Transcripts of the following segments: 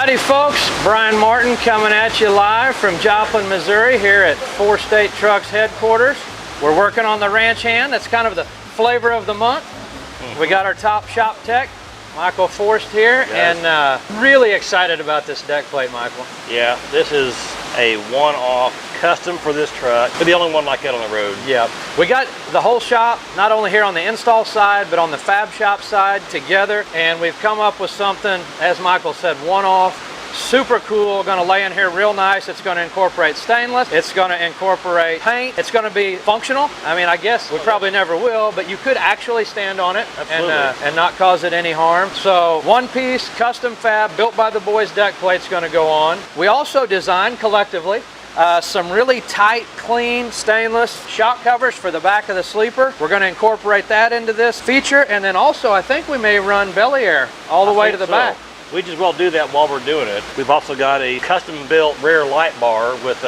Howdy folks, Brian Martin coming at you live from Joplin, Missouri here at 4 State Trucks headquarters. We're working on the ranch hand. That's kind of the flavor of the month. We got our top shop tech, Michael Forrest here, and really excited about this deck plate, Michael. Yeah, this is a one-off, custom for this truck. We're the only one like that on the road. Yeah, we got the whole shop, not only here on the install side, but on the Fab Shop side together, and we've come up with something, as Michael said, one-off. Super cool, gonna lay in here real nice. It's gonna incorporate stainless, it's gonna incorporate paint, it's gonna be functional. I mean, I guess we probably never will, but you could actually stand on it and not cause it any harm. So one piece, custom fab, built by the Boyz deck plate's gonna go on. We also designed collectively some really tight, clean stainless shock covers for the back of the sleeper. We're going to incorporate that into this feature, and then also I think we may run belly air all the way to the back. We just well do that while we're doing it. We've also got a custom-built rear light bar with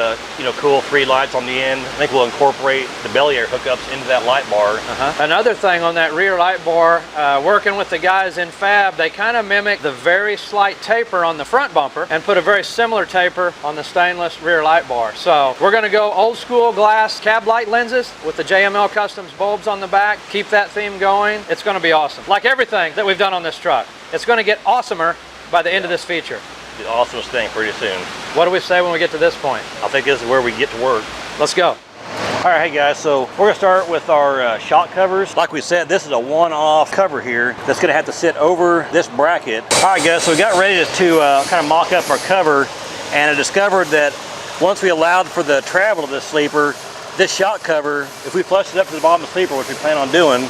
cool 3 lights on the end. I think we'll incorporate the belly air hookups into that light bar. Another thing on that rear light bar, working with the guys in Fab, they kind of mimic the very slight taper on the front bumper and put a very similar taper on the stainless rear light bar. So we're going to go old school glass cab light lenses with the JML Customs bulbs on the back. Keep that theme going. It's going to be awesome. Like everything that we've done on this truck, it's going to get awesomer by the end of this feature. The awesomest thing pretty soon. What do we say when we get to this point? I think this is where we get to work. Let's go. All right, hey guys, so we're gonna start with our shock covers. Like we said, this is a one-off cover here that's gonna have to sit over this bracket. All right guys, so we got ready to kind of mock up our cover, and I discovered that once we allowed for the travel of this sleeper, this shock cover, if we flushed it up to the bottom of the sleeper, which we plan on doing,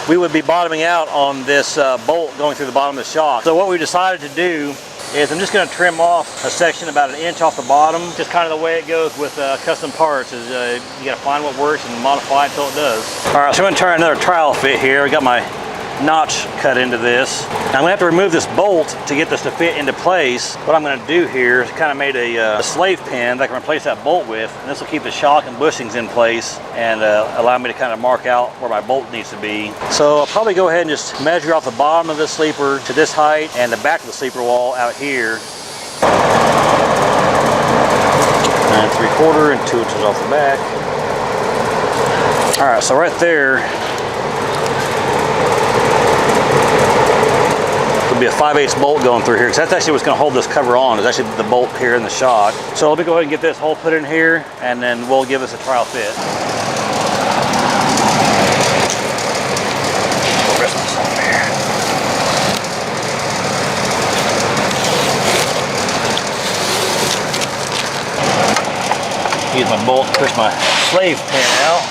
we would be bottoming out on this bolt going through the bottom of the shock. So what we decided to do is I'm just going to trim off a section about 1 inch off the bottom. Just kind of the way it goes with custom parts is you got to find what works and modify it until it does. All right, so I'm going to try another trial fit here. I got my notch cut into this. Now I'm gonna have to remove this bolt to get this to fit into place. What I'm gonna do here is kind of made a slave pin that I can replace that bolt with, and this will keep the shock and bushings in place and allow me to kind of mark out where my bolt needs to be. So I'll probably go ahead and just measure off the bottom of this sleeper to this height and the back of the sleeper wall out here. 9 3/4 and 2 inches off the back. All right, so right there be a 5/8 bolt going through here, because that's actually what's going to hold this cover on, is actually the bolt here in the shock. So let me go ahead and get this hole put in here, and then we'll give this a trial fit. Rest this on here. Use my bolt to push my slave pin out.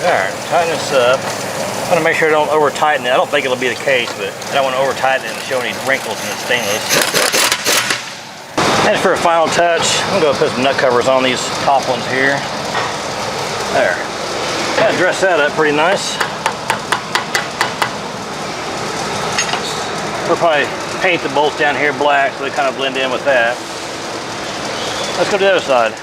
Alright, tighten this up. I'm going to make sure I don't over tighten it. I don't think it'll be the case, but I don't want to over tighten it and show any wrinkles in the stainless. And for a final touch, I'm going to put some nut covers on these top ones here. There. Kind of dress that up pretty nice. We'll probably paint the bolts down here black so they kind of blend in with that. Let's go to the other side.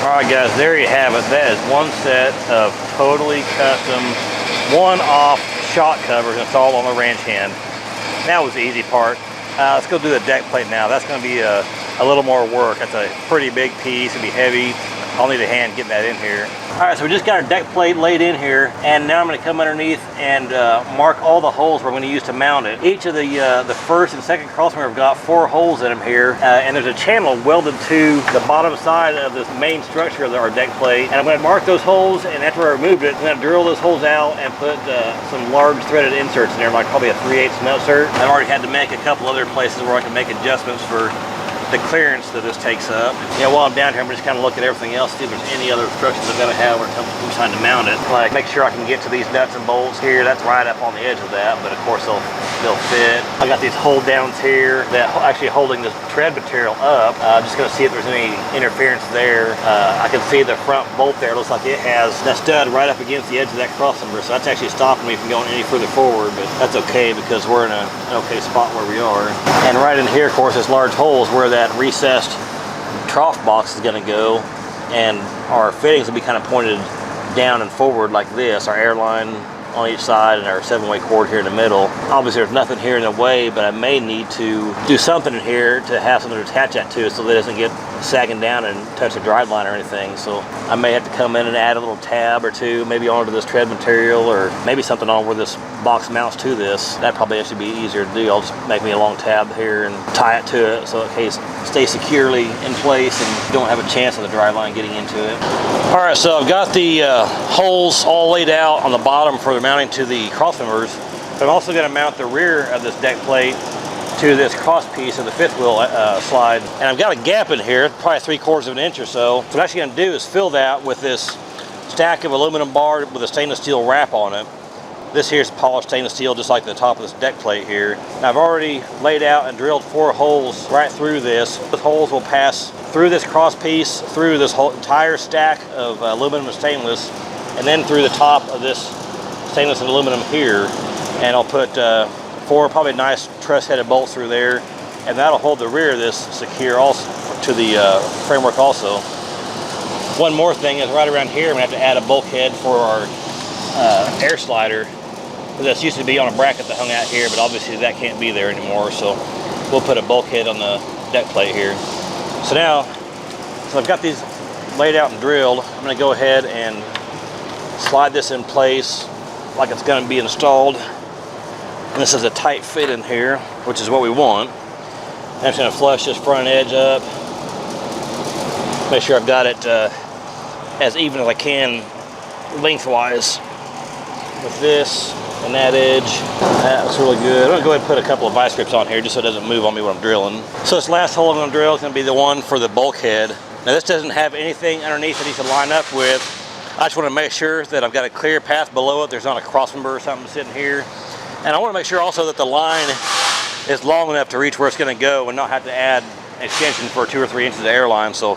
Alright guys, there you have it. That is one set of totally custom, one-off shock covers installed on the ranch hand. That was the easy part. Let's go do the deck plate now. That's going to be a little more work. That's a pretty big piece. It'll be heavy. I'll need a hand getting that in here. Alright, so we just got our deck plate laid in here, and now I'm going to come underneath and mark all the holes we're going to use to mount it. Each of the first and second crossmember have got 4 holes in them here, and there's a channel welded to the bottom side of this main structure of our deck plate. And I'm going to mark those holes, and after I removed it, I'm going to drill those holes out and put some large threaded inserts in there, like probably a 3/8 nut insert. I've already had to make a couple other places where I can make adjustments for the clearance that this takes up. Yeah, while I'm down here, I'm just kind of looking at everything else, see if there's any other obstructions I've got to have when it comes to trying to mount it. Like, make sure I can get to these nuts and bolts here. That's right up on the edge of that, but of course they'll fit. I got these hold downs here that actually holding this tread material up. Just gonna see if there's any interference there. I can see the front bolt there. It looks like it has that stud right up against the edge of that crossmember, so that's actually stopping me from going any further forward, but that's okay because we're in an okay spot where we are. And right in here, of course, this large hole is where that recessed trough box is gonna go, and our fittings will be kind of pointed down and forward like this. Our airline on each side and our 7-way cord here in the middle. Obviously there's nothing here in the way, but I may need to do something in here to have something to attach that to so that it doesn't get sagging down and touch the drive line or anything. So I may have to come in and add a little tab or two, maybe onto this tread material, or maybe something on where this box mounts to this. That'd probably actually be easier to do. I'll just make me a long tab here and tie it to it so it stays securely in place and you don't have a chance of the drive line getting into it. All right, so I've got the holes all laid out on the bottom for the mounting to the cross members. But I'm also going to mount the rear of this deck plate to this cross piece of the fifth wheel slide. And I've got a gap in here, probably 3/4 of an inch or so. What I'm actually going to do is fill that with this stack of aluminum bar with a stainless steel wrap on it. This here is polished stainless steel, just like the top of this deck plate here. Now I've already laid out and drilled 4 holes right through this. The holes will pass through this cross piece, through this whole entire stack of aluminum and stainless, and then through the top of this stainless and aluminum here. And I'll put 4 probably nice truss-headed bolts through there, and that'll hold the rear of this secure also to the framework also. One more thing is right around here, I'm gonna have to add a bulkhead for our air slider. This used to be on a bracket that hung out here, but obviously that can't be there anymore, so we'll put a bulkhead on the deck plate here. So now, I've got these laid out and drilled, I'm going to go ahead and slide this in place like it's going to be installed. And this is a tight fit in here, which is what we want. I'm just going to flush this front edge up, make sure I've got it as even as I can lengthwise with this and that edge. That looks really good. I'm going to go ahead and put a couple of vice grips on here just so it doesn't move on me when I'm drilling. So this last hole I'm going to drill is going to be the one for the bulkhead. Now this doesn't have anything underneath that needs to line up with. I just want to make sure that I've got a clear path below it. There's not a crossmember or something sitting here. And I want to make sure also that the line is long enough to reach where it's going to go and not have to add an extension for 2 or 3 inches of airline. So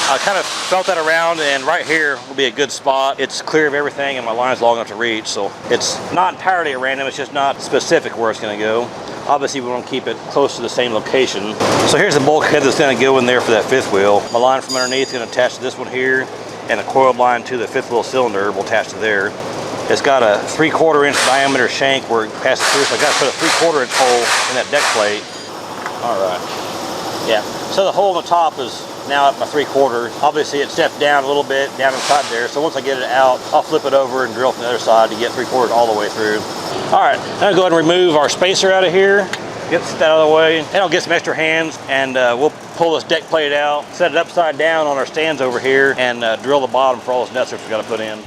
I kind of felt that around, and right here will be a good spot. It's clear of everything and my line's long enough to reach, so it's not entirely at random, it's just not specific where it's going to go. Obviously we want to keep it close to the same location. So here's the bulkhead that's going to go in there for that fifth wheel. My line from underneath is going to attach to this one here, and the coiled line to the fifth wheel cylinder will attach to there. It's got a 3/4 inch diameter shank where it passes through, so I got to put a 3/4 inch hole in that deck plate. All right, yeah, so the hole on the top is now at my 3/4. Obviously it stepped down a little bit down inside there, so once I get it out, I'll flip it over and drill from the other side to get 3/4 all the way through. All right, now I'll go ahead and remove our spacer out of here, get that out of the way, and I'll get some extra hands, and we'll pull this deck plate out, set it upside down on our stands over here, and drill the bottom for all those nuts we got to put in.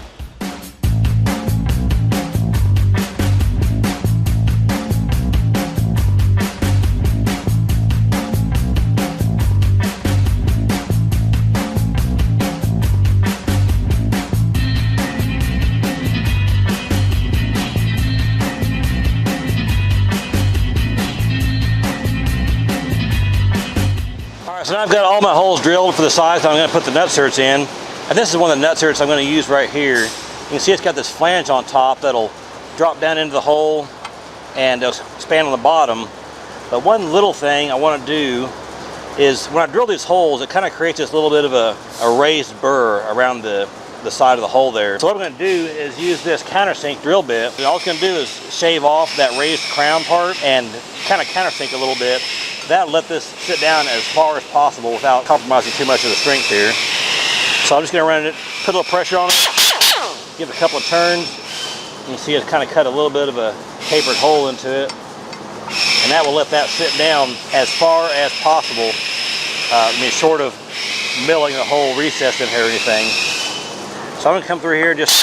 So now I've got all my holes drilled for the size that I'm going to put the nut certs in. And this is one of the nut certs I'm going to use right here. You can see it's got this flange on top that'll drop down into the hole and it'll span on the bottom. But one little thing I want to do is when I drill these holes, it kind of creates this little bit of a raised burr around the side of the hole there. So what I'm going to do is use this countersink drill bit. And all it's going to do is shave off that raised crown part and kind of countersink a little bit. That'll let this sit down as far as possible without compromising too much of the strength here. So I'm just going to run it, put a little pressure on it, give it a couple of turns. You can see it's kind of cut a little bit of a tapered hole into it. And that will let that sit down as far as possible. I mean, short of milling the whole recess in here or anything. So I'm going to come through here, just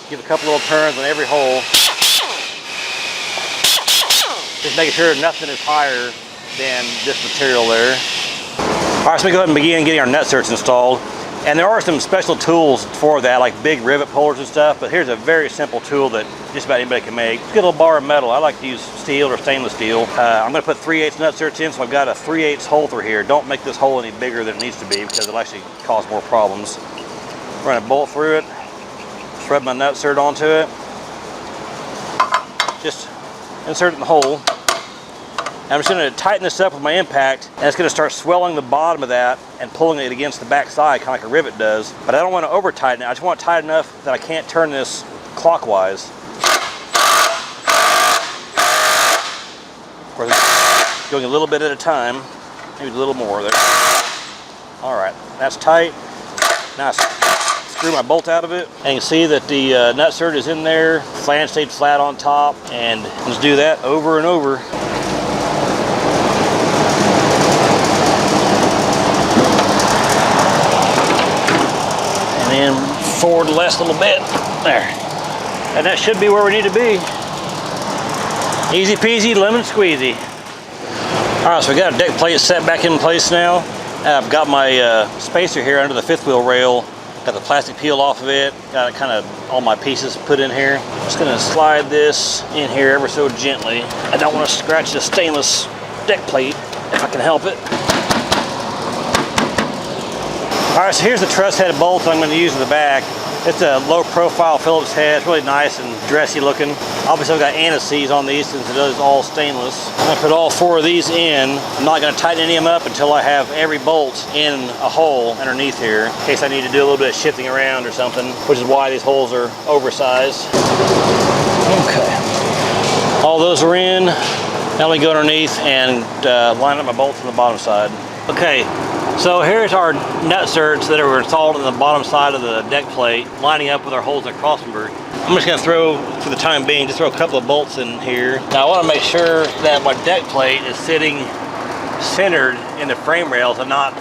give a couple little turns on every hole. Just making sure nothing is higher than this material there. All right, so we go ahead and begin getting our nut certs installed. And there are some special tools for that, like big rivet pullers and stuff, but here's a very simple tool that just about anybody can make. Just get a little bar of metal. I like to use steel or stainless steel. I'm gonna put 3/8 nut certs in, so I've got a 3/8 hole through here. Don't make this hole any bigger than it needs to be because it'll actually cause more problems. Run a bolt through it, thread my nut cert onto it. Just insert it in the hole. I'm just going to tighten this up with my impact, and it's going to start swelling the bottom of that and pulling it against the back side, kind of like a rivet does. But I don't want to over tighten it. I just want it tight enough that I can't turn this clockwise. Of course, going a little bit at a time, maybe a little more there. All right, that's tight. Now I screw my bolt out of it, and you can see that the nut cert is in there. Flange stayed flat on top, and let's do that over and over. And forward less a little bit, there. And that should be where we need to be. Easy peasy, lemon squeezy. All right, so we got a deck plate set back in place now. I've got my spacer here under the fifth wheel rail. Got the plastic peel off of it. Got kind of all my pieces put in here. I'm just gonna slide this in here ever so gently. I don't want to scratch the stainless deck plate if I can help it. All right, so here's the truss head bolt that I'm going to use in the back. It's a low profile Phillips head. It's really nice and dressy looking. Obviously I've got anti-seize on these since it is all stainless. I'm going to put all 4 of these in. I'm not going to tighten any of them up until I have every bolt in a hole underneath here, in case I need to do a little bit of shifting around or something, which is why these holes are oversized. Okay. All those are in. Now we go underneath and line up my bolts on the bottom side. Okay. So here's our nut certs that are installed on the bottom side of the deck plate, lining up with our holes in the crossmember. I'm just going to throw, for the time being, just throw a couple of bolts in here. Now I want to make sure that my deck plate is sitting centered in the frame rails and not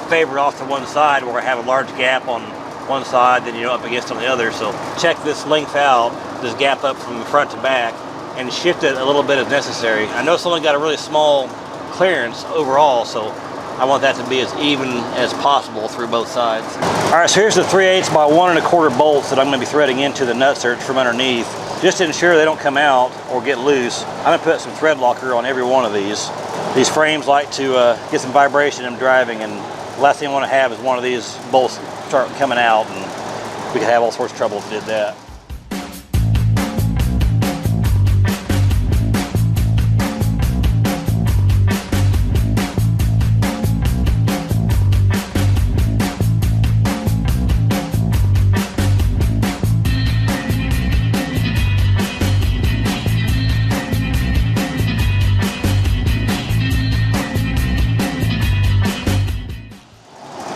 favored off to one side where I have a large gap on one side, then up against on the other. So check this length out, this gap up from the front to back, and shift it a little bit if necessary. I know it's only got a really small clearance overall, so I want that to be as even as possible through both sides. All right, so here's the 3/8 by 1 1/4 bolts that I'm going to be threading into the nut certs from underneath. Just to ensure they don't come out or get loose, I'm going to put some thread locker on every one of these. These frames like to get some vibration in driving, and the last thing I want to have is one of these bolts start coming out, and we could have all sorts of trouble if we did that.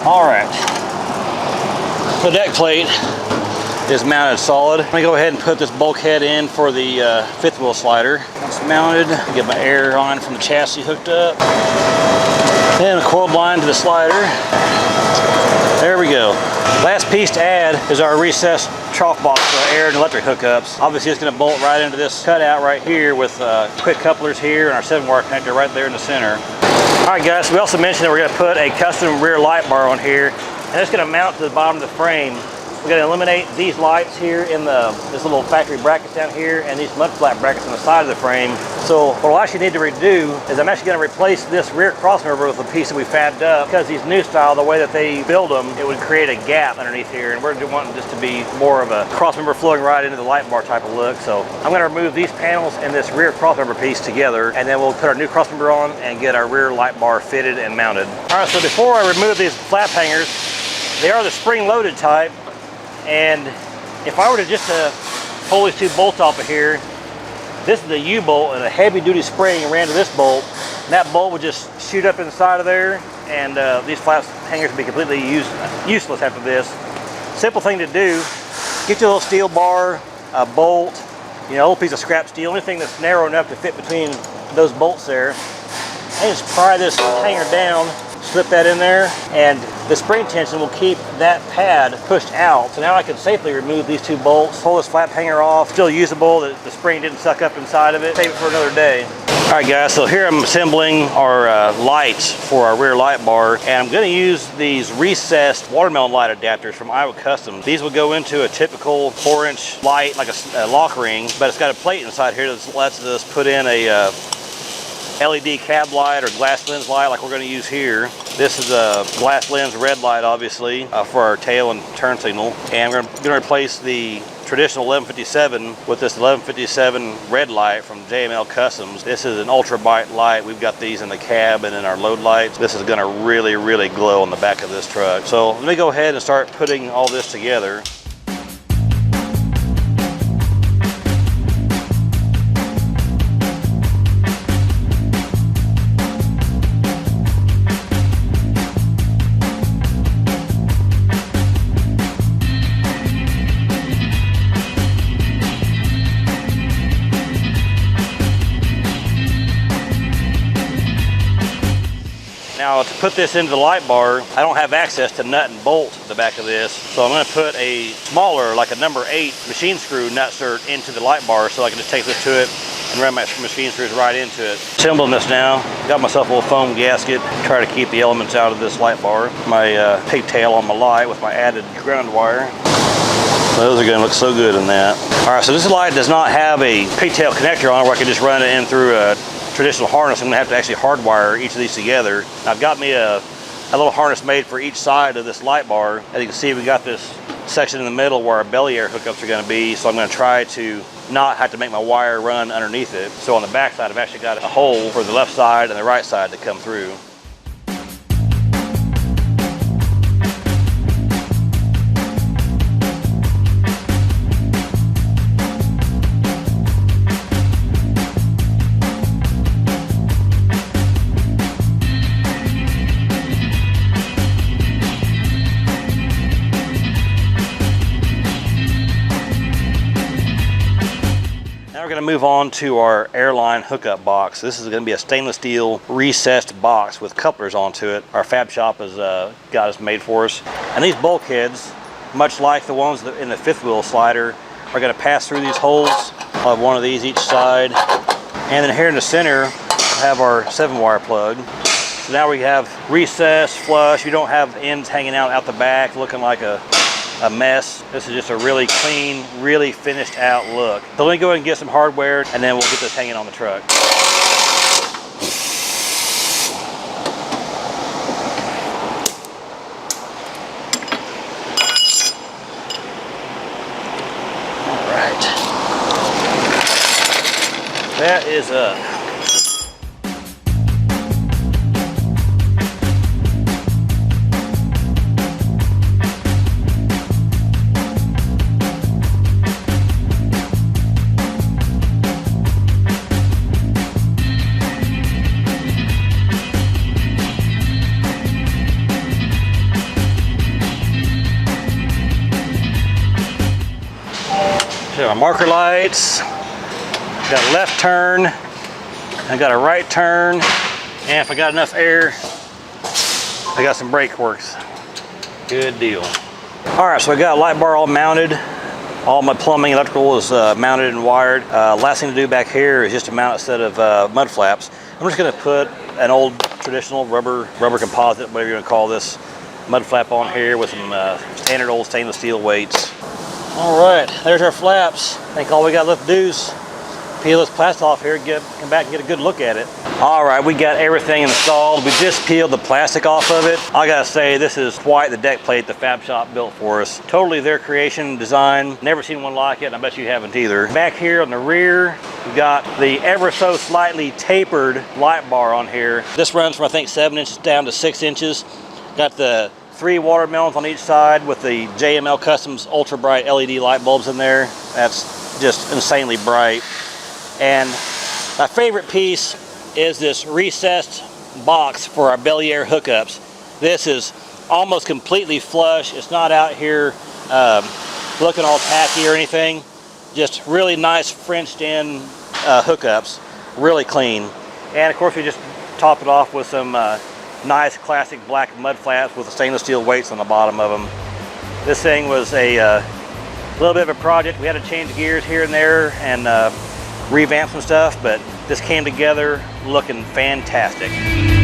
All right, the deck plate is mounted solid. I'm gonna go ahead and put this bulkhead in for the fifth wheel slider. It's mounted, get my air on from the chassis hooked up. Then a coil blind to the slider. There we go. Last piece to add is our recessed trough box for air and electric hookups. Obviously it's gonna bolt right into this cutout right here with quick couplers here and our 7-wire connector right there in the center. All right guys, we also mentioned that we're going to put a custom rear light bar on here, and it's going to mount to the bottom of the frame. We're going to eliminate these lights here in this little factory bracket down here and these mud flap brackets on the side of the frame. So what we'll actually need to redo is I'm actually going to replace this rear crossmember with a piece that we fabbed up, because these new style, the way that they build them, it would create a gap underneath here, and we're wanting this to be more of a crossmember flowing right into the light bar type of look. So I'm going to remove these panels and this rear crossmember piece together, and then we'll put our new crossmember on and get our rear light bar fitted and mounted. All right, so before I remove these flap hangers, they are the spring-loaded type. And if I were to just pull these 2 bolts off of here, this is a U-bolt and a heavy-duty spring ran to this bolt, and that bolt would just shoot up inside of there, and these flap hangers would be completely useless after this. Simple thing to do, get your little steel bar, a bolt, a little piece of scrap steel, anything that's narrow enough to fit between those bolts there, and just pry this hanger down, slip that in there, and the spring tension will keep that pad pushed out. So now I can safely remove these 2 bolts, pull this flap hanger off, still usable, the spring didn't suck up inside of it, save it for another day. All right guys, so here I'm assembling our lights for our rear light bar, and I'm going to use these recessed watermelon light adapters from Iowa Custom. These will go into a typical 4-inch light, like a lock ring, but it's got a plate inside here that lets us put in a LED cab light or glass lens light like we're going to use here. This is a glass lens red light, obviously, for our tail and turn signal, and we're going to replace the traditional 1157 with this 1157 red light from JML Customs. This is an ultra bright light. We've got these in the cab and in our load lights. This is going to really glow on the back of this truck. So let me go ahead and start putting all this together. Now to put this into the light bar, I don't have access to nut and bolt the back of this, so I'm going to put a smaller, like a number 8 machine screw nut cert into the light bar so I can just take this to it and run my machine screws right into it. Assembling this now, got myself a little foam gasket, try to keep the elements out of this light bar. My pigtail on my light with my added ground wire. Those are going to look so good in that. All right, so this light does not have a pigtail connector on it where I can just run it in through a traditional harness. I'm going to have to actually hardwire each of these together. I've got me a little harness made for each side of this light bar. As you can see, we got this section in the middle where our belly air hookups are going to be, so I'm going to try to not have to make my wire run underneath it. So on the back side, I've actually got a hole for the left side and the right side to come through. We're going to move on to our airline hookup box. This is going to be a stainless steel recessed box with couplers onto it. Our Fab Shop has got us made for us. And these bulkheads, much like the ones in the 5th wheel slider, are going to pass through these holes. I'll have one of these each side. And then here in the center, we'll have our 7-wire plug. So now we have recessed, flush. You don't have ends hanging out the back looking like a mess. This is just a really clean, really finished out look. So let me go ahead and get some hardware and then we'll get this hanging on the truck. All right. That is up. Our marker lights, got a left turn, I got a right turn, and if I got enough air, I got some brake works. Good deal. All right, so I got a light bar all mounted. All my plumbing, electrical is mounted and wired. Last thing to do back here is just to mount a set of mud flaps. I'm just gonna put an old traditional rubber composite, whatever you wanna call this, mud flap on here with some standard old stainless steel weights. All right, there's our flaps. I think all we got left to do is peel this plastic off here, come back and get a good look at it. All right, we got everything installed. We just peeled the plastic off of it. I gotta say, this is quite the deck plate the Fab Shop built for us. Totally their creation, design. Never seen one like it, and I bet you haven't either. Back here on the rear, we've got the ever so slightly tapered light bar on here. This runs from, I think, 7 inches down to 6 inches. Got the 3 watermelons on each side with the JML Customs ultra bright LED light bulbs in there. That's just insanely bright. And my favorite piece is this recessed box for our belly air hookups. This is almost completely flush. It's not out here looking all tacky or anything. Just really nice Frenched in hookups, really clean. And of course we just top it off with some nice classic black mud flaps with the stainless steel weights on the bottom of them. This thing was a little bit of a project. We had to change gears here and there, and revamp some stuff, but this came together looking fantastic.